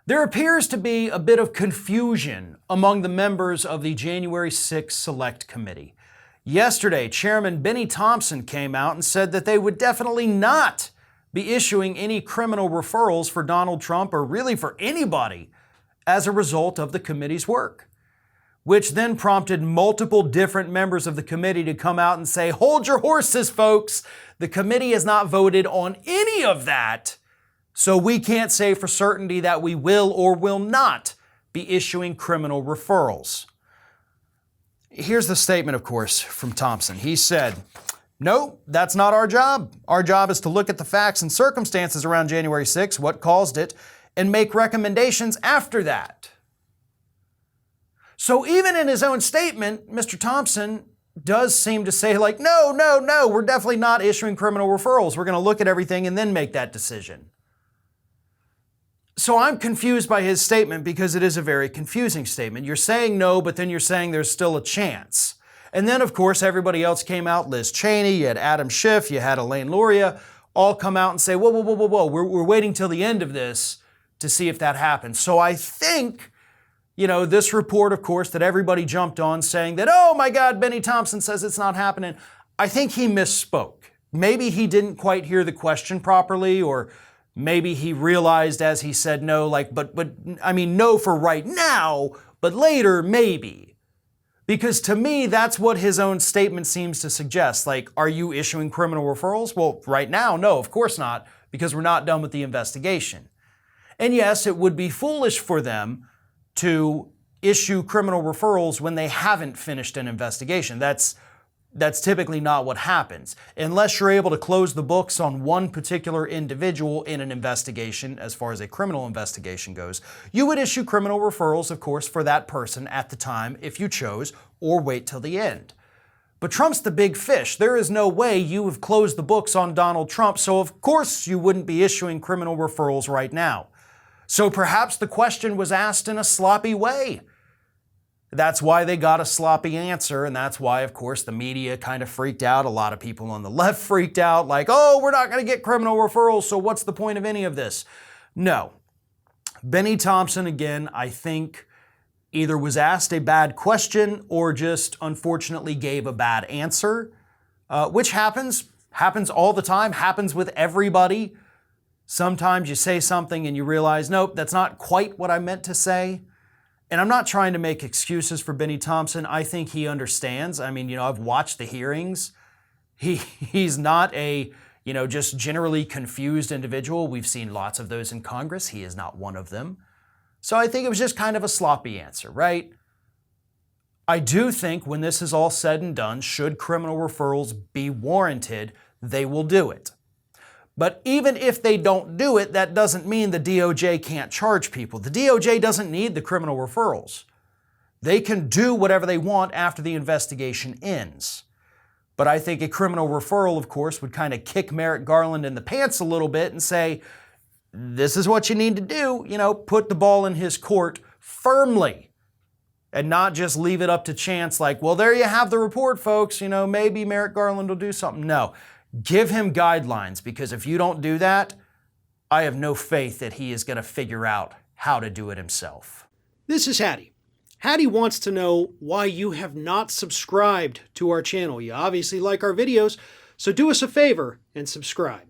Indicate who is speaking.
Speaker 1: There appears to be a bit of confusion among the members of the January 6th Select Committee. Yesterday, Chairman Benny Thompson came out and said that they would definitely not be issuing any criminal referrals for Donald Trump or really for anybody as a result of the committee's work, which then prompted multiple different members of the committee to come out and say, hold your horses, folks. The committee has not voted on any of that. So we can't say for certainty that we will or will not be issuing criminal referrals. Here's the statement, of course, from Thompson. He said, no, that's not our job. Our job is to look at the facts and circumstances around January 6th, what caused it, and make recommendations after that. So even in his own statement, Mr. Thompson does seem to say like, no, we're definitely not issuing criminal referrals. We're going to look at everything and then make that decision. So I'm confused by his statement because it is a very confusing statement. You're saying no, but then you're saying there's still a chance. And then, of course, everybody else came out. Liz Cheney, you had Adam Schiff, you had Elaine Luria, all come out and say, whoa. We're waiting till the end of this to see if that happens. So I think, this report, of course, that everybody jumped on saying that, oh my God, Benny Thompson says it's not happening. I think he misspoke. Maybe he didn't quite hear the question properly, or maybe he realized as he said no, no for right now, but later, maybe. Because to me, that's what his own statement seems to suggest. Like, are you issuing criminal referrals? Well, right now, no, of course not, because we're not done with the investigation. And yes, it would be foolish for them to issue criminal referrals when they haven't finished an investigation. That's typically not what happens. Unless you're able to close the books on one particular individual in an investigation, as far as a criminal investigation goes, you would issue criminal referrals, of course, for that person at the time if you chose, or wait till the end. But Trump's the big fish. There is no way you have closed the books on Donald Trump, so of course you wouldn't be issuing criminal referrals right now. So perhaps the question was asked in a sloppy way. That's why they got a sloppy answer, and that's why, of course, the media kind of freaked out. A lot of people on the left freaked out, like, oh, we're not going to get criminal referrals, so what's the point of any of this? No. Benny Thompson, again, I think either was asked a bad question or just unfortunately gave a bad answer, which happens all the time, happens with everybody. Sometimes you say something and you realize, nope, that's not quite what I meant to say. And I'm not trying to make excuses for Benny Thompson. I think he understands. I mean, I've watched the hearings. He's not a, just generally confused individual. We've seen lots of those in Congress. He is not one of them. So I think it was just kind of a sloppy answer, right? I do think when this is all said and done, should criminal referrals be warranted, they will do it. But even if they don't do it, that doesn't mean the DOJ can't charge people. The DOJ doesn't need the criminal referrals. They can do whatever they want after the investigation ends. But I think a criminal referral, of course, would kind of kick Merrick Garland in the pants a little bit and say, this is what you need to do, put the ball in his court firmly and not just leave it up to chance like, well, there you have the report, folks, maybe Merrick Garland will do something. No. Give him guidelines, because if you don't do that, I have no faith that he is going to figure out how to do it himself.
Speaker 2: This is Hattie. Hattie wants to know why you have not subscribed to our channel. You obviously like our videos, so do us a favor and subscribe.